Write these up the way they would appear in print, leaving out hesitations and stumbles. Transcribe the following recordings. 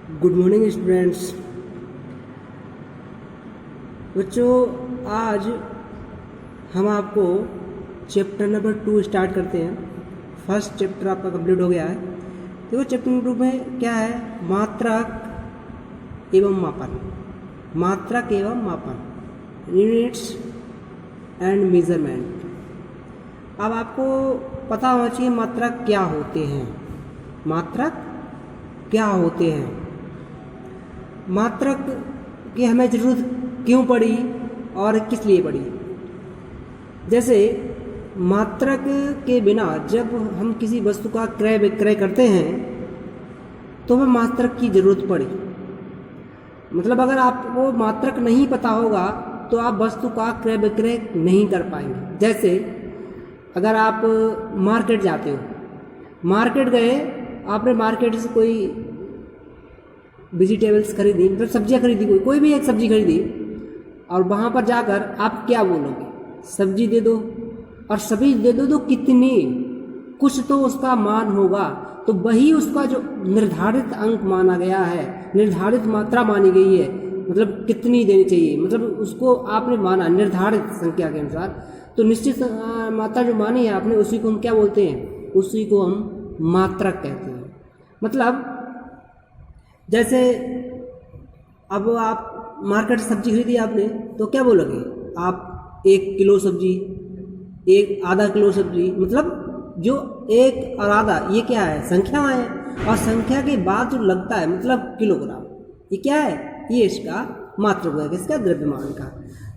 Good morning students. बच्चों, आज हम आपको चैप्टर नंबर 2 स्टार्ट करते हैं। फर्स्ट चैप्टर आपका कंप्लीट हो गया है। तो चैप्टर नंबर 2 में क्या है? मात्रक एवं मापन। मात्रक एवं मापन, यूनिट्स एंड मेजरमेंट। अब आपको पता होना चाहिए मात्रक क्या होते हैं। मात्रक क्या होते हैं? मात्रक की हमें ज़रूरत क्यों पड़ी और किस लिए पड़ी? जैसे मात्रक के बिना जब हम किसी वस्तु का क्रय विक्रय करते हैं तो हमें मात्रक की ज़रूरत पड़ी। मतलब अगर आपको मात्रक नहीं पता होगा तो आप वस्तु का क्रय विक्रय नहीं कर पाएंगे। जैसे अगर आप मार्केट जाते हो, मार्केट गए, आपने मार्केट से कोई वेजिटेबल्स खरीदी, मतलब सब्जियां खरीदी, कोई भी एक सब्जी खरीदी, और वहाँ पर जाकर आप क्या बोलोगे? सब्जी दे दो, और सब्जी दे दो तो कितनी, कुछ तो उसका मान होगा। तो वही उसका जो निर्धारित अंक माना गया है, निर्धारित मात्रा मानी गई है, मतलब कितनी देनी चाहिए, मतलब उसको आपने माना निर्धारित संख्या के अनुसार। तो निश्चित मात्रा जो मानी है आपने, उसी को हम क्या बोलते हैं? उसी को हम मात्रक कहते हैं। मतलब जैसे अब आप मार्केट से सब्जी खरीदी आपने, तो क्या बोलोगे आप? 1 किलो सब्जी, एक आधा किलो सब्जी, मतलब जो 1 और आधा ये क्या है? संख्या है, और संख्या के बाद जो लगता है मतलब किलोग्राम, ये क्या है? ये इसका मात्रक है, किसका? द्रव्यमान का।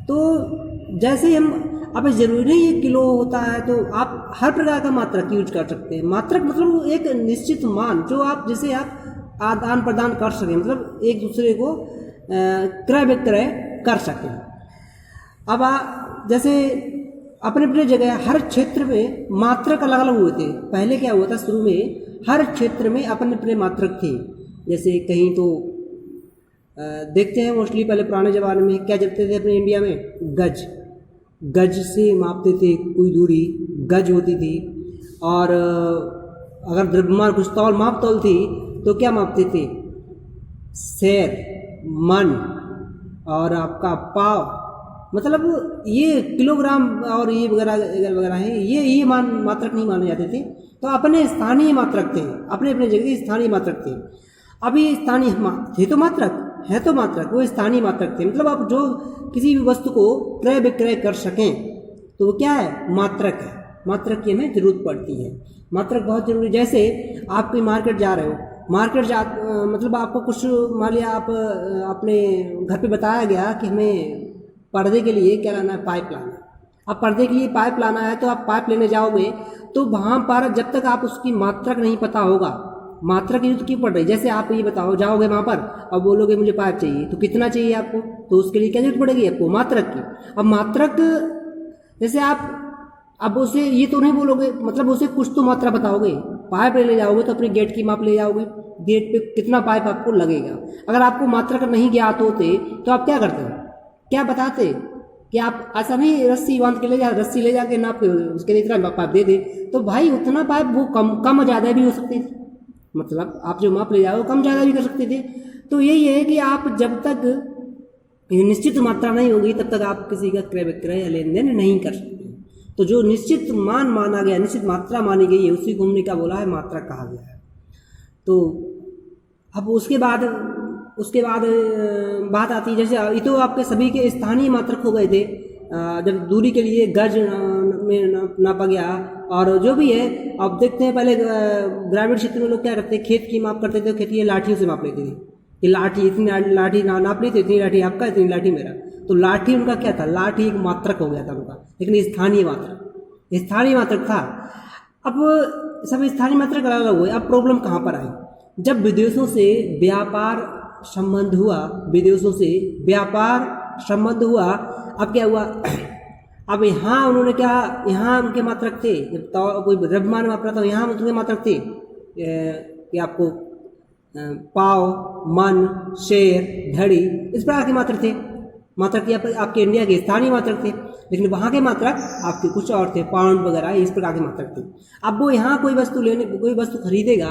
तो जैसे हम, अब जरूरी नहीं ये किलो होता है, तो आप हर प्रकार का मात्रक यूज कर सकते हैं। मात्रक मतलब एक निश्चित मान जो आप, जिसे आप आदान प्रदान कर सकें, मतलब एक दूसरे को क्रय विक्रय कर सकें। अब जैसे अपने अपने जगह हर क्षेत्र में मात्रक अलग अलग हुए थे। पहले क्या हुआ था? शुरू में हर क्षेत्र में अपने अपने मात्रक थे। जैसे कहीं तो देखते हैं मोस्टली पहले पुराने ज़माने में क्या जपते थे अपने इंडिया में? गज। गज से मापते थे, कोई दूरी गज होती थी। और अगर द्रव्यमान कुछ तौल माप तौल थी तो क्या मापते थे? सेर, मन और आपका पाव, मतलब ये किलोग्राम और ये वगैरह वगैरह हैं, ये मात्रक नहीं माने जाते थे। तो अपने स्थानीय मात्रक थे, अपने अपने जगह स्थानीय मात्रक थे। अभी स्थानीय थे तो मात्रक है, तो मात्रक वो स्थानीय मात्रक थे। मतलब आप जो किसी भी वस्तु को क्रय विक्रय कर सकें तो वो क्या है? मात्रक है। मात्रक की हमें जरूरत पड़ती है। मात्रक बहुत जरूरी। जैसे आप कोई मार्केट जा रहे हो, मार्केट मतलब आपको कुछ, मान लिया आप अपने घर पे बताया गया कि हमें पर्दे के लिए क्या लाना है? पाइप लाना है। अब पर्दे के लिए पाइप लाना है, तो आप पाइप लेने जाओगे, तो वहाँ पर जब तक आप उसकी मात्रक नहीं पता होगा, मात्रक यूज क्यों पड़ रही? जैसे आप ये बताओ, जाओगे वहाँ पर और बोलोगे मुझे पाइप चाहिए, तो कितना चाहिए आपको? तो उसके लिए क्या जरूरत पड़ेगी आपको? मात्रक की। अब मात्रक जैसे आप अब उसे ये तो नहीं बोलोगे, मतलब उसे कुछ तो मात्रा बताओगे। पाइप ले जाओगे तो अपने गेट की माप ले जाओगे, गेट पे कितना पाइप आपको लगेगा। अगर आपको मात्रक नहीं ज्ञात होते तो आप क्या करते हो? क्या बताते कि आप ऐसा नहीं रस्सी बांध के ले जा, रस्सी ले जाके नाप के उसके लिए इतना पाइप दे दे, तो भाई उतना पाइप वो कम ज़्यादा भी हो सकते थे। मतलब आप जो माप ले जाओ कम ज़्यादा भी कर सकते थे। तो यही है कि आप जब तक निश्चित मात्रा नहीं होगी तब तक आप किसी का क्रय विक्रय या लेन देन नहीं कर सकते। तो जो निश्चित मान माना गया, निश्चित मात्रा मानी गई है, उसी को हमने क्या बोला है? मात्रक कहा गया है। तो अब उसके बाद बात आती है, जैसे ये तो आपके सभी के स्थानीय मात्रक हो गए थे। जब दूरी के लिए गज में नापा गया, और जो भी है अब देखते हैं, पहले ग्रामीण क्षेत्र में लोग क्या करते हैं? खेत की माप करते थे, खेत की लाठियों से माप लेते थे कि लाठी, इतनी लाठी नाप ली तो इतनी लाठी आपका, इतनी लाठी मेरा। तो लाठी उनका क्या था? लाठी एक मात्रक हो गया था उनका, लेकिन स्थानीय मात्रक था। अब सब स्थानीय मात्रक अलग अलग हुए। अब प्रॉब्लम कहाँ पर आई? जब विदेशों से व्यापार संबंध हुआ, अब क्या हुआ? अब यहाँ उन्होंने क्या, यहाँ उनके मात्रक थे, जब तो कोई द्रव्यमान माप रहा था, यहाँ उनके मात्रक थे कि आपको पाव, मन, शेर, धड़ी, इस प्रकार के मात्रक थे। मात्रक आपके इंडिया के स्थानीय मात्रक थे, लेकिन वहाँ के मात्रक आपके कुछ और थे, पाउंड वगैरह इस प्रकार के मात्रक थे। अब वो यहाँ कोई वस्तु खरीदेगा,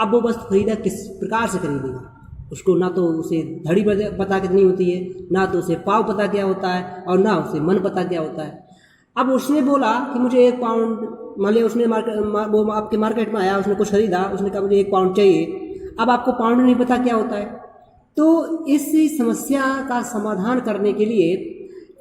अब वो वस्तु खरीदा किस प्रकार से खरीदेगा? उसको ना तो उसे धड़ी पता कितनी होती है, ना तो उसे पाव पता क्या होता है, और ना उसे मन पता क्या होता है। अब उसने बोला कि मुझे 1 पाउंड, मान लिया उसने वो आपके मार्केट में आया, उसने कुछ खरीदा, उसने कहा मुझे 1 पाउंड चाहिए। अब आपको पाउंड नहीं पता क्या होता है, तो इस समस्या का समाधान करने के लिए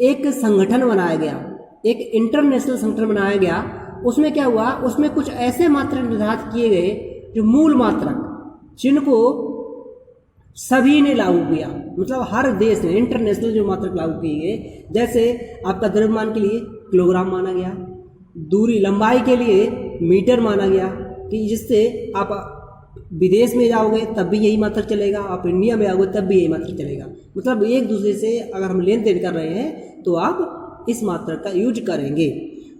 एक संगठन बनाया गया, एक इंटरनेशनल संगठन बनाया गया। उसमें क्या हुआ, उसमें कुछ ऐसे मात्रक निर्धारित किए गए जो मूल मात्रक, जिनको सभी ने लागू किया, मतलब हर देश में इंटरनेशनल जो मात्रक लागू किए गए। जैसे आपका द्रव्यमान के लिए किलोग्राम माना गया, दूरी लंबाई के लिए मीटर माना गया, कि जिससे आप विदेश में जाओगे तब भी यही मात्रक चलेगा, आप इंडिया में आओगे तब भी यही मात्रक चलेगा। मतलब एक दूसरे से अगर हम लेन देन कर रहे हैं तो आप इस मात्रक का यूज करेंगे।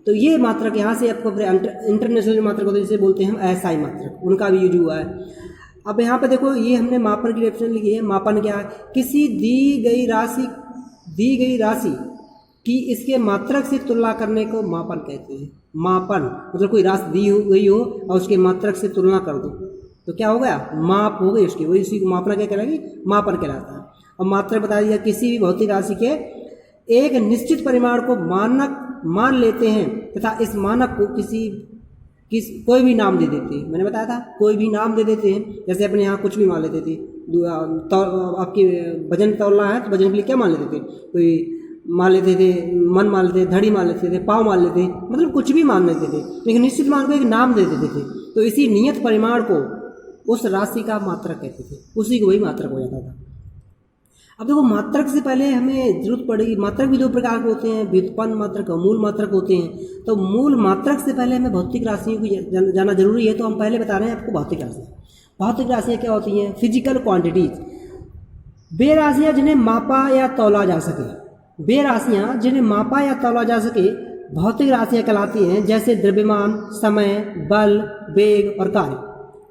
तो ये मात्रक यहाँ से आपको इंटरनेशनल मात्रक होते हैं, जिसे बोलते हैं हम एसआई मात्रक, उनका भी यूज हुआ है। अब यहाँ पे देखो, ये हमने मापन की डेफिनेशन लिखी है। मापन क्या है, किसी दी गई राशि की इसके मात्रक से तुलना करने को मापन कहते हैं। मापन मतलब कोई राशि दी गई हो और उसके मात्रक से तुलना कर दो तो क्या हो गया, माप हो गई उसकी, वही उसी को मापना क्या कहलाएगी, मापन कहलाता है। और मात्रक बता दिया, किसी भी भौतिक राशि के एक निश्चित परिमाण को मानक मान लेते हैं तथा इस मानक को कोई भी नाम दे देते हैं। मैंने बताया था कोई भी नाम दे देते हैं। जैसे अपने यहाँ कुछ भी मान लेते थे, आपकी वजन तौलना है तो वजन के लिए क्या मान लेते थे, कोई मान लेते थे, मन मान लेते थे, धड़ी मान लेते थे, पाँव मान लेते, मतलब कुछ भी मान लेते थे, लेकिन निश्चित मान को एक नाम दे देते थे। तो इसी नियत परिमाण को उस राशि का मात्रक कहते थे, उसी को वही मात्रक हो जाता था। अब देखो, मात्रक से पहले हमें जरूरत पड़ेगी, मात्रक भी 2 प्रकार के होते हैं, व्युत्पन्न मात्रक और मूल मात्रक होते हैं। तो मूल मात्रक से पहले हमें भौतिक राशियों को जाना जरूरी है। तो हम पहले बता रहे हैं आपको भौतिक राशियाँ। भौतिक राशियाँ क्या होती हैं, फिजिकल क्वांटिटीज, वे राशियाँ जिन्हें मापा या तौला जा सके, वे राशियाँ जिन्हें मापा या तौला जा सके भौतिक राशियाँ कहलाती हैं। जैसे द्रव्यमान, समय, बल, वेग और कार्य।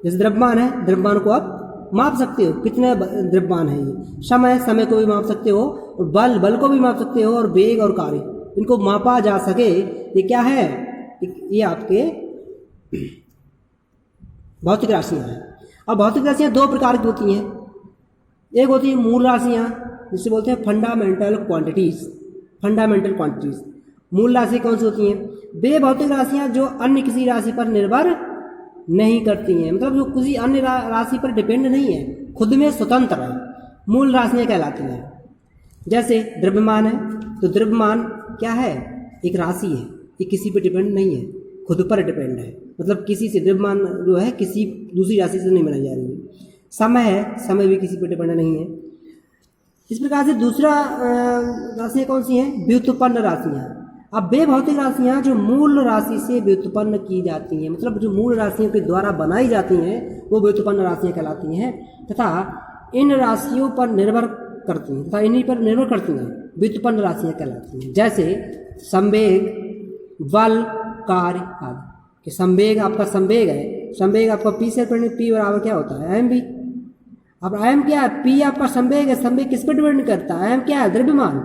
जैसे द्रव्यमान है, द्रव्यमान को आप माप सकते हो, कितने द्रव्यमान है ये। समय को भी माप सकते हो, और बल को भी माप सकते हो, और वेग और कार्य, इनको मापा जा सके। ये क्या है, ये आपके भौतिक राशियाँ हैं। और भौतिक राशियाँ 2 प्रकार की होती हैं। एक होती है मूल राशियाँ, जिसे बोलते हैं फंडामेंटल क्वांटिटीज। मूल राशि कौन सी होती हैं, वे भौतिक राशियाँ जो अन्य किसी राशि पर निर्भर नहीं करती हैं, मतलब जो किसी अन्य राशि पर डिपेंड नहीं है, खुद में स्वतंत्र है, मूल राशियाँ कहलाती हैं। जैसे द्रव्यमान है, तो द्रव्यमान क्या है, एक राशि है, ये किसी पर डिपेंड नहीं है, खुद पर डिपेंड है, मतलब किसी से द्रव्यमान जो है किसी दूसरी राशि से नहीं बनाई जा रही है। समय है, समय भी किसी पर डिपेंड नहीं है। इस प्रकार से दूसरा राशियाँ कौन सी हैं, व्युत्पन्न राशियाँ। अब वे भौतिक राशियाँ जो मूल राशि से व्युत्पन्न की जाती हैं, मतलब जो मूल राशियों के द्वारा बनाई जाती हैं, वो व्युत्पन्न राशियाँ कहलाती हैं, तथा इन राशियों पर निर्भर करती हैं, तथा इन्हीं पर निर्भर करती हैं, व्युत्पन्न राशियाँ कहलाती हैं। जैसे संवेग, बल, कार्य आदि। कि संवेग आपका संवेग है, संवेग आपका पी से पी बराबर क्या होता है, एम भी। अब एम क्या है, पी आपका संवेग है, संवेग किस पर डिपेंड करता है, एम क्या है, द्रव्यमान,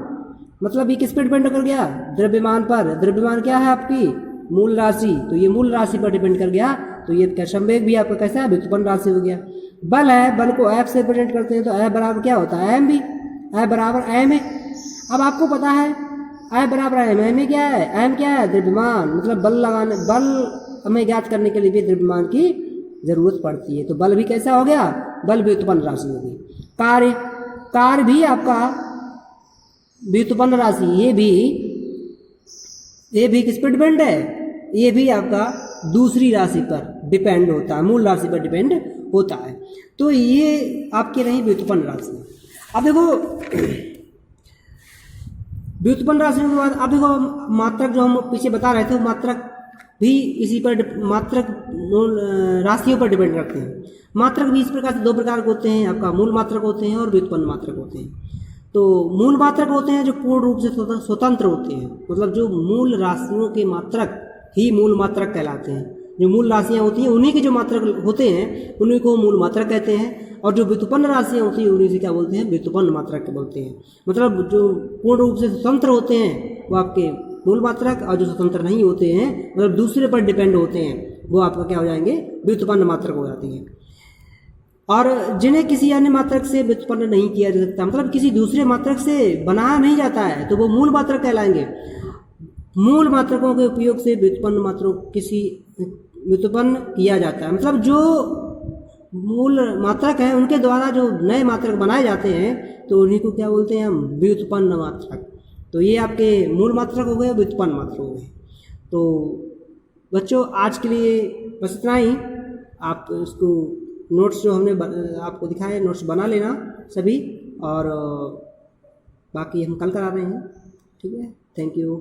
मतलब ये किस पर डिपेंड कर गया, द्रव्यमान पर। द्रव्यमान क्या है आपकी मूल राशि, तो ये मूल राशि पर डिपेंड कर गया, तो ये संवेग भी आपका कैसा है, व्युत्पन्न राशि हो गया। बल है, बल को एफ से रिप्रेजेंट करते हैं, तो एफ बराबर क्या होता है, एम भी। एफ बराबर एम है। अब आपको पता है एफ बराबर एम, एम क्या है, एम क्या है, द्रव्यमान, मतलब बल हमें ज्ञात करने के लिए भी द्रव्यमान की जरूरत पड़ती है, तो बल भी कैसा हो गया, बल व्युत्पन्न राशि हो गई। कार्य भी आपका व्युत्पन्न राशि, ये भी किस पर डिपेंड है, ये भी आपका दूसरी राशि पर डिपेंड होता है, मूल राशि पर डिपेंड होता है। तो ये आपके रही व्युत्पन्न राशि। अब देखो व्युत्पन्न राशि के बाद अब देखो मात्रक जो हम पीछे बता रहे थे, मात्रक भी इसी पर मात्रक राशियों पर डिपेंड करते हैं। मात्रक भी इस प्रकार से 2 प्रकार के होते हैं, आपका मूल मात्रक होते हैं और व्युत्पन्न मात्रक होते हैं। तो मूल मात्रक होते हैं जो पूर्ण रूप से स्वतंत्र होते हैं, मतलब जो मूल राशियों के मात्रक ही मूल मात्रक कहलाते हैं। जो मूल राशियाँ होती हैं उन्हीं के जो मात्रक होते हैं उन्हीं को मूल मात्रक कहते हैं, और जो व्युत्पन्न राशियाँ होती हैं उन्हीं से क्या बोलते हैं, व्युत्पन्न मात्रक बोलते हैं। मतलब जो पूर्ण रूप से स्वतंत्र होते हैं वो आपके मूल मात्रक, और जो स्वतंत्र नहीं होते हैं मतलब दूसरे पर डिपेंड होते हैं वो आपका क्या हो जाएंगे, व्युत्पन्न मात्रक हो जाते हैं। और जिन्हें किसी अन्य मात्रक से व्युत्पन्न नहीं किया जा सकता, मतलब किसी दूसरे मात्रक से बनाया नहीं जाता है, तो वो मूल मात्रक कहलाएंगे। मूल मात्रकों के उपयोग से व्युत्पन्न मात्रों किसी व्युत्पन्न किया जाता है, मतलब जो मूल मात्रक हैं उनके द्वारा जो नए मात्रक बनाए जाते हैं तो उन्हीं को क्या बोलते हैं हम, व्युत्पन्न मात्रक। तो ये आपके मूल मात्रक हो गए, व्युत्पन्न मात्रक हो गए। तो बच्चों आज के लिए बस इतना ही। आप इसको नोट्स जो हमने आपको दिखाए नोट्स बना लेना सभी, और बाकी हम कल करा रहे हैं। ठीक है, थैंक यू।